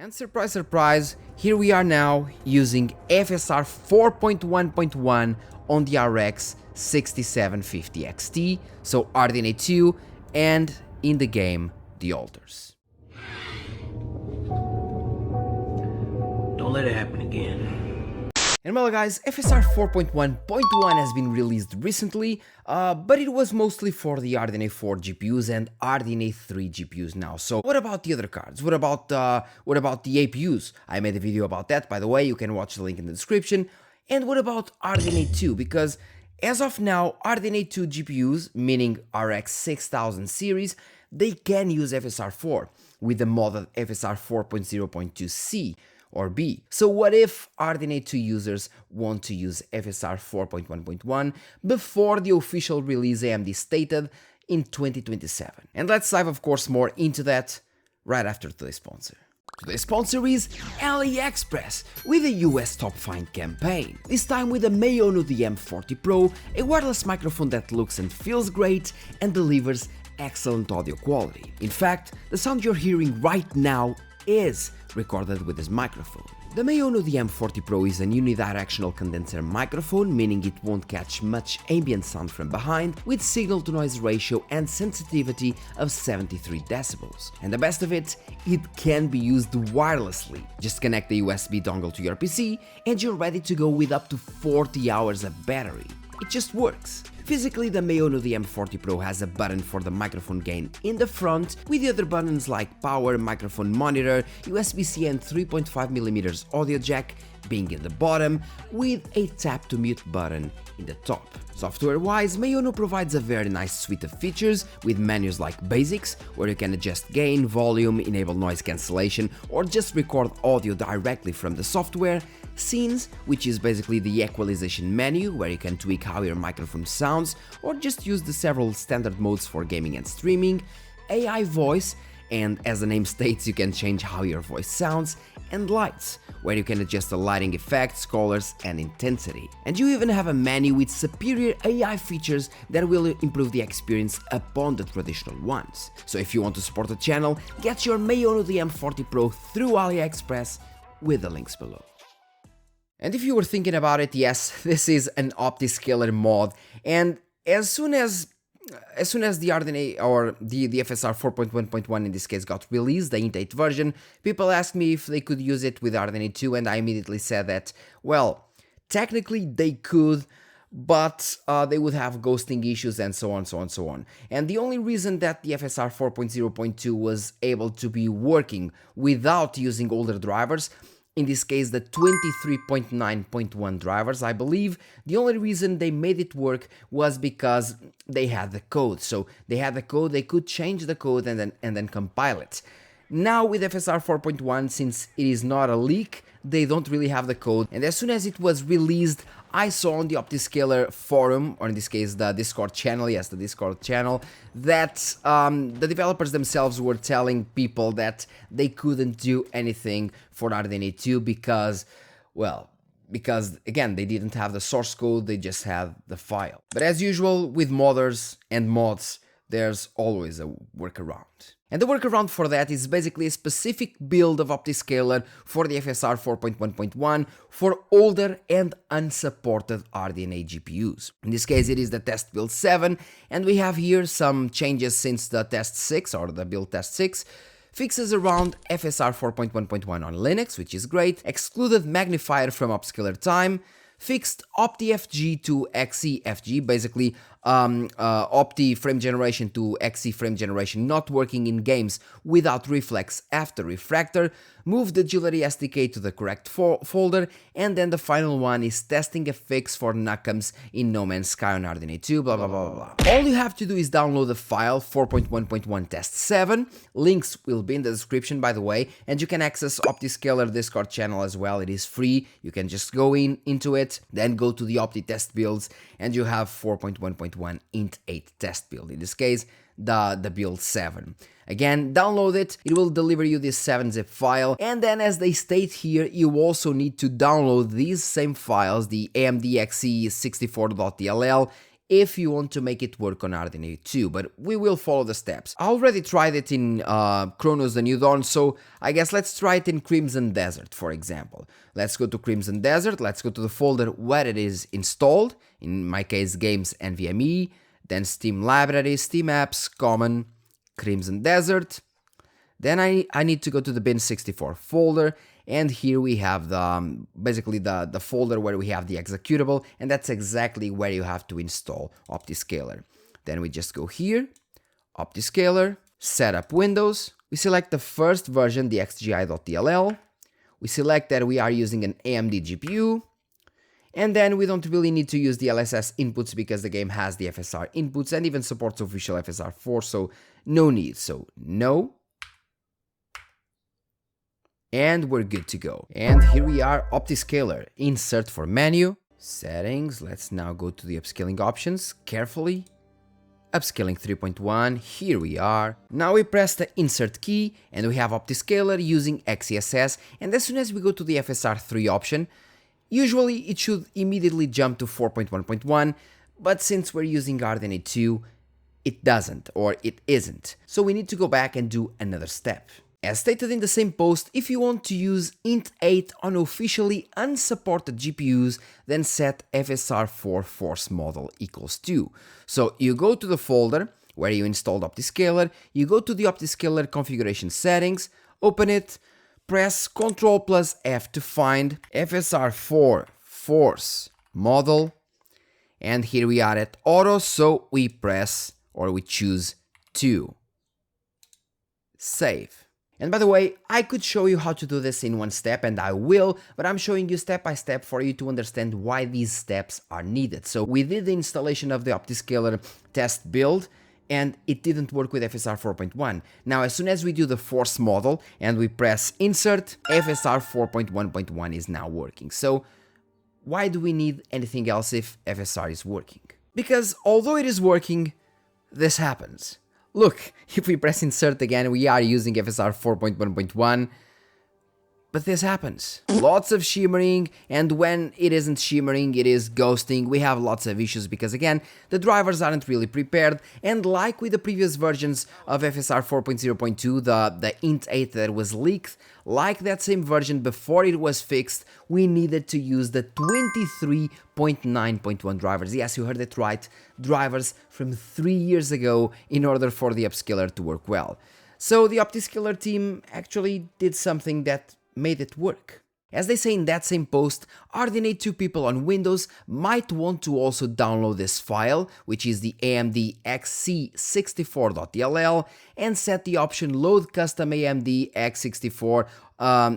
And surprise, surprise, here we are now using FSR 4.1.1 on the RX 6750 XT, so RDNA 2, and in the game, the alters. Don't let it happen again. And well guys, FSR 4.1.1 has been released recently, but it was mostly for the RDNA 4 GPUs and RDNA 3 GPUs now. So what about the other cards? What about the APUs? I made a video about that, by the way, you can watch the link in the description. And what about RDNA 2? Because as of now, RDNA 2 GPUs, meaning RX 6000 series, they can use FSR 4 with the modded FSR 4.0.2C or B. So what if RDNA 2 users want to use FSR 4.1.1 before the official release AMD stated in 2027? And let's dive of course more into that right after today's sponsor. Today's sponsor is AliExpress with a US top find campaign. This time with the Mayono the M40 Pro, a wireless microphone that looks and feels great and delivers excellent audio quality. In fact, the sound you're hearing right now is recorded with this microphone. The Mayono the M40 Pro is a unidirectional condenser microphone, meaning it won't catch much ambient sound from behind, with signal to noise ratio and sensitivity of 73 decibels. And the best of it can be used wirelessly. Just connect the USB dongle to your PC and you're ready to go with up to 40 hours of battery. It just works. Physically, the Mayono the M40 Pro has a button for the microphone gain in the front, with the other buttons like power, microphone monitor, USB-C and 3.5mm audio jack being in the bottom, with a tap to mute button in the top. Software-wise, Mayono provides a very nice suite of features with menus like Basics, where you can adjust gain, volume, enable noise cancellation, or just record audio directly from the software, Scenes, which is basically the equalization menu, where you can tweak how your microphone sounds, or just use the several standard modes for gaming and streaming, AI Voice, and as the name states, you can change how your voice sounds, and Lights, where you can adjust the lighting effects, colors, and intensity. And you even have a menu with superior AI features that will improve the experience upon the traditional ones. So if you want to support the channel, get your Mayono the M40 Pro through AliExpress with the links below. And if you were thinking about it, yes, this is an Optiscaler mod, and as soon as the RDNA or the FSR 4.1.1 in this case got released, the INT8 version, people asked me if they could use it with RDNA 2, and I immediately said that, well, technically they could, but they would have ghosting issues and so on, so on, so on. And the only reason that the FSR 4.0.2 was able to be working without using older drivers, in this case the 23.9.1 drivers, I believe, the only reason they made it work was because they had the code. So they had the code, they could change the code and then compile it. Now with FSR 4.1, since it is not a leak, they don't really have the code, and as soon as it was released, I saw on the Optiscaler forum, or in this case the Discord channel, yes, the Discord channel, that the developers themselves were telling people that they couldn't do anything for RDNA 2 because, well, because again, they didn't have the source code, they just had the file. But as usual with modders and mods, there's always a workaround. And the workaround for that is basically a specific build of Optiscaler for the FSR 4.1.1 for older and unsupported RDNA GPUs. In this case, it is the test build 7, and we have here some changes since the test 6 or the build test 6. Fixes around FSR 4.1.1 on Linux, which is great, excluded magnifier from upscaler time, fixed OptiFG to XeFG, basically Opti frame generation to Xe frame generation not working in games without reflex after refractor, moved the Agility SDK to the correct folder, and then the final one is testing a fix for NUCCMs in No Man's Sky on RDNA 2, blah blah blah blah. All you have to do is download the file 4.1.1 test 7, links will be in the description by the way, and you can access Optiscaler Discord channel as well, it is free, you can just go into it, then go to the Opti test builds, and you have 4.1.1 INT8 test build, in this case the build 7. Again, download it, it will deliver you this 7-zip file, and then as they state here, you also need to download these same files, the AMD Xe64.dll if you want to make it work on RDNA 2, but we will follow the steps. I already tried it in Chronos the New Dawn, so I guess let's try it in Crimson Desert, for example. Let's go to Crimson Desert, let's go to the folder where it is installed, in my case games NVMe, then Steam Library, Steam Apps, Common, Crimson Desert. Then I need to go to the bin64 folder, and here we have the basically the folder where we have the executable, and that's exactly where you have to install Optiscaler. Then we just go here, Optiscaler, Setup Windows, we select the first version, the xgi.dll, we select that we are using an AMD GPU, and then we don't really need to use the LSS inputs because the game has the FSR inputs and even supports official FSR 4, so no need, so no. And we're good to go. And here we are, Optiscaler. Insert for menu, settings, let's now go to the upscaling options, carefully. Upscaling 3.1, here we are. Now we press the insert key and we have Optiscaler using XeSS, and as soon as we go to the FSR 3 option, usually it should immediately jump to 4.1.1, but since we're using RDNA 2, it doesn't, or it isn't. So we need to go back and do another step. As stated in the same post, if you want to use INT8 on officially unsupported GPUs, then set FSR4 force model equals 2. So you go to the folder where you installed Optiscaler, you go to the Optiscaler configuration settings, open it, press Ctrl plus F to find FSR4 force model, and here we are at auto, so we press or we choose 2. Save. And by the way, I could show you how to do this in one step, and I will, but I'm showing you step by step for you to understand why these steps are needed. So we did the installation of the Optiscaler test build, and it didn't work with FSR 4.1. Now, as soon as we do the force model and we press insert, FSR 4.1.1 is now working. So why do we need anything else if FSR is working? Because although it is working, this happens. Look, if we press insert again, we are using FSR 4.1.1, but this happens. Lots of shimmering, and when it isn't shimmering, it is ghosting. We have lots of issues because, again, the drivers aren't really prepared, and like with the previous versions of FSR 4.0.2, the INT8 that was leaked, like that same version before it was fixed, we needed to use the 23.9.1 drivers. Yes, you heard it right, drivers from 3 years ago in order for the upscaler to work well. So the Optiscaler team actually did something that made it work. As they say in that same post, RDNA 2 people on Windows might want to also download this file, which is the AMD XC64.dll, and set the option load custom AMD x64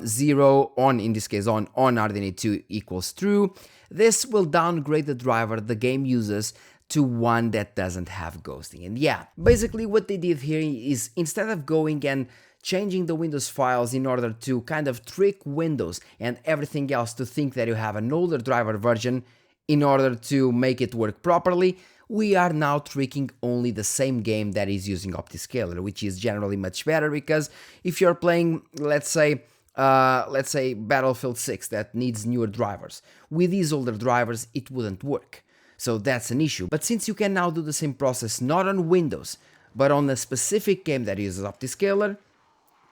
0 on, in this case on RDNA 2 equals true. This will downgrade the driver the game uses to one that doesn't have ghosting. And yeah, basically what they did here is instead of going and changing the Windows files in order to kind of trick Windows and everything else to think that you have an older driver version in order to make it work properly, we are now tricking only the same game that is using Optiscaler, which is generally much better because if you're playing, let's say Battlefield 6 that needs newer drivers, with these older drivers it wouldn't work. So that's an issue. But since you can now do the same process not on Windows, but on a specific game that uses Optiscaler,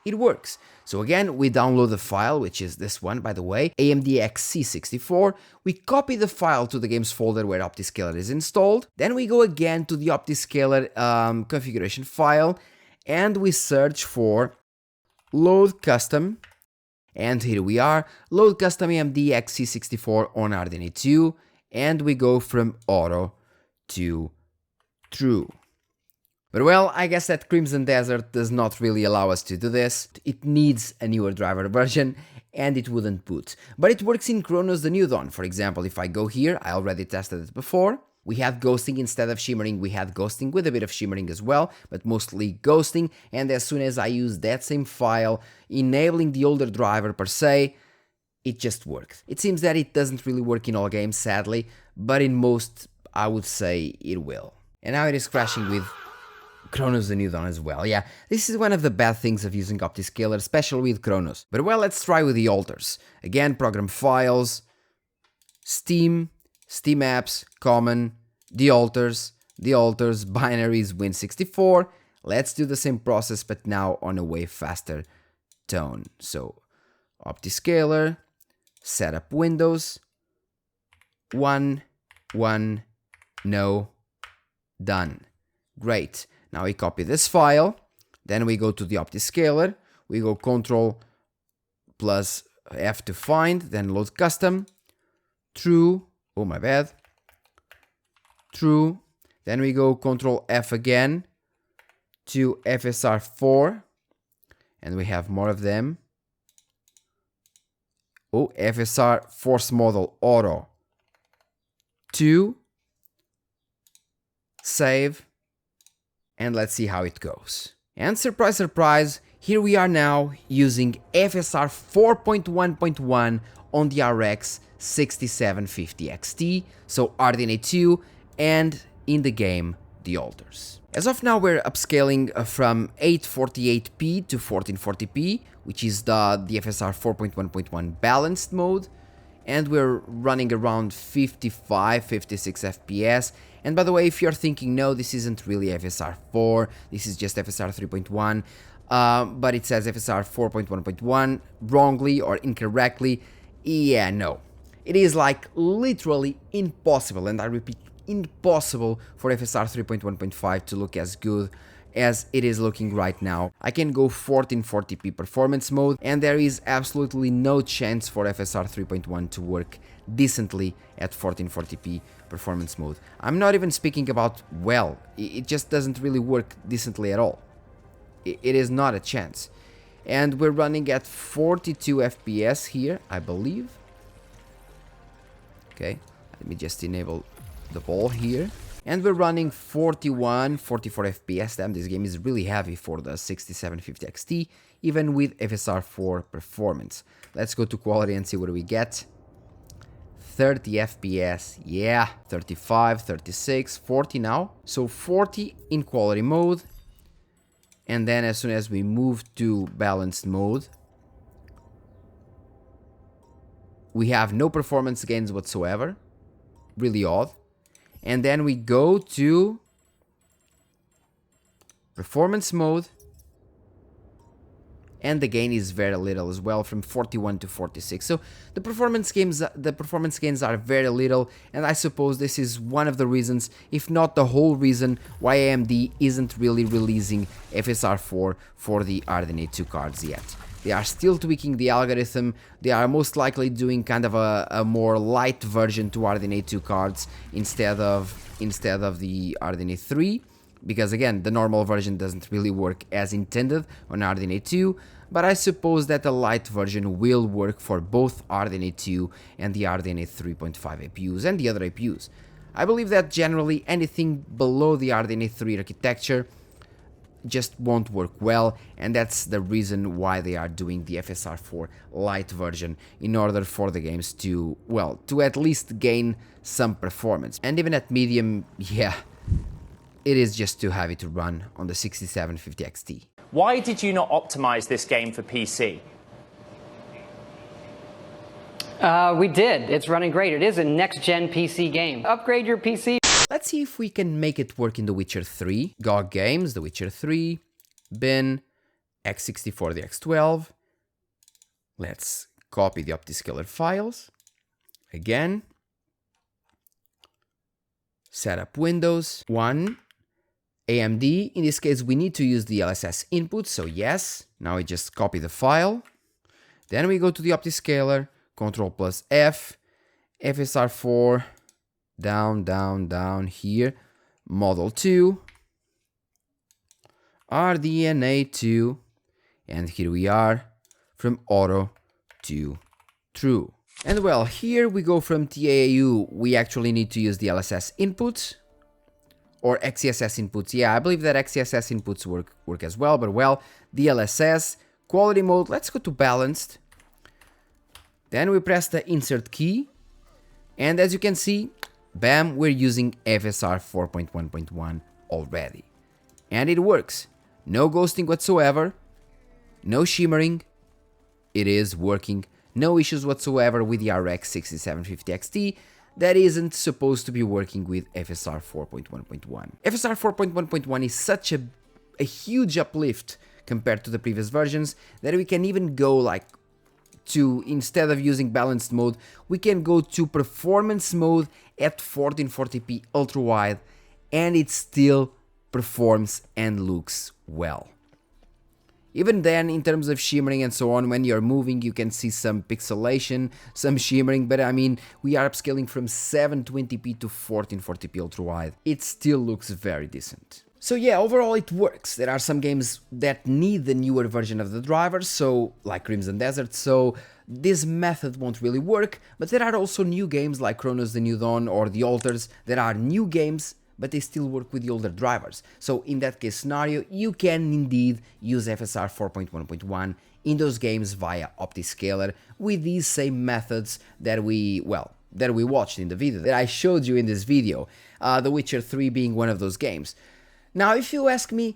it works. So again, we download the file, which is this one, by the way, AMD XC64. We copy the file to the games folder where Optiscaler is installed. Then we go again to the Optiscaler configuration file, and we search for load custom. And here we are, load custom AMD XC64 on RDNA 2, and we go from auto to true. But well, I guess that Crimson Desert does not really allow us to do this. It needs a newer driver version and it wouldn't boot. But it works in Chronos the New Dawn. For example, if I go here, I already tested it before. We had ghosting instead of shimmering. We had ghosting with a bit of shimmering as well, but mostly ghosting. And as soon as I use that same file, enabling the older driver per se, it just works. It seems that it doesn't really work in all games, sadly, but in most, I would say it will. And now it is crashing with Chronos the New Dawn as well. Yeah, this is one of the bad things of using Optiscaler, especially with Chronos. But well, let's try with the alters. Again, program files, Steam, Steam Apps, Common, the alters, binaries, Win64. Let's do the same process, but now on a way faster tone. So Optiscaler, setup windows, 1, 1, no, done. Great. Now we copy this file, then we go to the Optiscaler, we go Ctrl plus F to find, then load custom, true, oh my bad, true, then we go Ctrl F again to FSR 4, and we have more of them. Oh, FSR force model auto 2, save, and let's see how it goes. And surprise, surprise, here we are now using FSR 4.1.1 on the RX 6750 XT, so RDNA 2, and in the game, the alters. As of now, we're upscaling from 848p to 1440p, which is the FSR 4.1.1 balanced mode, and we're running around 55, 56 FPS. And by the way, if you're thinking, no, this isn't really FSR 4, this is just FSR 3.1, but it says FSR 4.1.1 wrongly or incorrectly, yeah, no. It is like literally impossible, and I repeat, impossible for FSR 3.1.5 to look as good as it is looking right now. I can go 1440p performance mode, and there is absolutely no chance for FSR 3.1 to work decently at 1440p performance mode. I'm not even speaking about, well, it just doesn't really work decently at all. It is not a chance. And we're running at 42 FPS here, I believe. Okay, let me just enable the ball here. And we're running 41, 44 FPS. Damn, this game is really heavy for the 6750 XT, even with FSR 4 performance. Let's go to quality and see what we get. 30 FPS, yeah, 35, 36, 40 now. So 40 in quality mode. And then as soon as we move to balanced mode, we have no performance gains whatsoever. Really odd. And then we go to performance mode, and the gain is very little as well, from 41 to 46. So the performance gains are very little, and I suppose this is one of the reasons, if not the whole reason, why AMD isn't really releasing FSR 4 for the RDNA 2 cards yet. They are still tweaking the algorithm. They are most likely doing kind of a more light version to RDNA 2 cards instead of the RDNA 3, because again, the normal version doesn't really work as intended on RDNA 2, but I suppose that a light version will work for both RDNA 2 and the RDNA 3.5 APUs and the other APUs. I believe that generally anything below the RDNA 3 architecture just won't work well, and that's the reason why they are doing the FSR 4 light version, in order for the games to, well, to at least gain some performance. And even at medium, yeah, it is just too heavy to run on the 6750 XT. Why did you not optimize this game for PC? We did. It's running great. It is a next-gen PC game. Upgrade your PC. Let's see if we can make it work in The Witcher 3. GOG Games, The Witcher 3, bin, x64 the x12. Let's copy the Optiscaler files. Again. Setup Windows 1. AMD, in this case we need to use the LSS input, so yes. Now we just copy the file. Then we go to the Optiscaler, Ctrl plus F, FSR 4, down, down, down here, Model 2, RDNA 2, and here we are, from auto to true. And well, here we go from TAU, we actually need to use the LSS inputs, or XCSS inputs. Yeah, I believe that XCSS inputs work as well, but well, DLSS, quality mode, let's go to balanced. Then we press the insert key, and as you can see, bam, we're using FSR 4.1.1 already. And it works. No ghosting whatsoever, no shimmering, it is working. No issues whatsoever with the RX 6750 XT. that isn't supposed to be working with FSR 4.1.1. FSR 4.1.1 is such a huge uplift compared to the previous versions that we can even go like to, instead of using balanced mode, we can go to performance mode at 1440p ultra wide, and it still performs and looks well. Even then, in terms of shimmering and so on, when you're moving you can see some pixelation, some shimmering, but I mean, we are upscaling from 720p to 1440p ultra wide. It still looks very decent. So yeah, overall it works. There are some games that need the newer version of the driver, so like Crimson Desert, so this method won't really work, but there are also new games like Chronos the New Dawn or The Alters that are new games, but they still work with the older drivers. So in that case scenario, you can indeed use FSR 4.1.1 in those games via Optiscaler with these same methods that we watched in the video, that I showed you in this video, The Witcher 3 being one of those games. Now, if you ask me,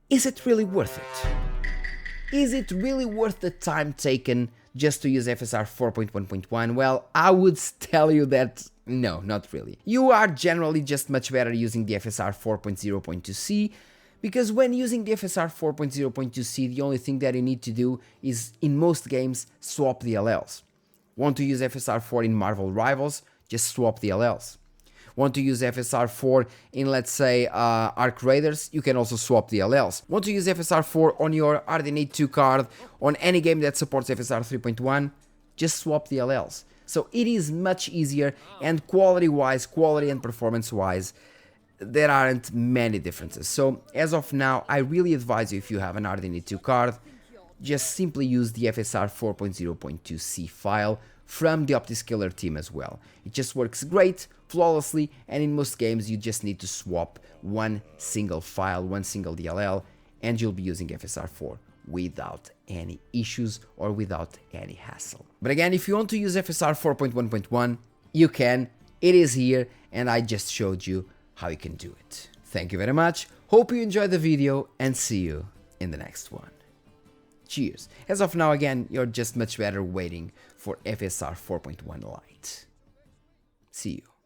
is it really worth it? Is it really worth the time taken just to use FSR 4.1.1? Well, I would tell you that no, not really. You are generally just much better using the FSR 4.0.2c, because when using the FSR 4.0.2c, the only thing that you need to do is, in most games, swap the LLs. Want to use FSR 4 in Marvel Rivals? Just swap the LLs. Want to use FSR 4 in, let's say, Arc Raiders? You can also swap the LLs. Want to use FSR 4 on your RDNA 2 card on any game that supports FSR 3.1? Just swap the LLs. So it is much easier, and quality-wise, quality and performance-wise, there aren't many differences. So as of now, I really advise you, if you have an RDNA 2 card, just simply use the FSR 4.0.2c file from the Optiscaler team as well. It just works great, flawlessly, and in most games you just need to swap one single file, one single DLL, and you'll be using FSR 4 without any issues or without any hassle. But again, if you want to use FSR 4.1.1, you can. It is here, and I just showed you how you can do it. Thank you very much, hope you enjoyed the video, and see you in the next one. Cheers. As of now, again, you're just much better waiting for FSR 4.1 Lite. See you.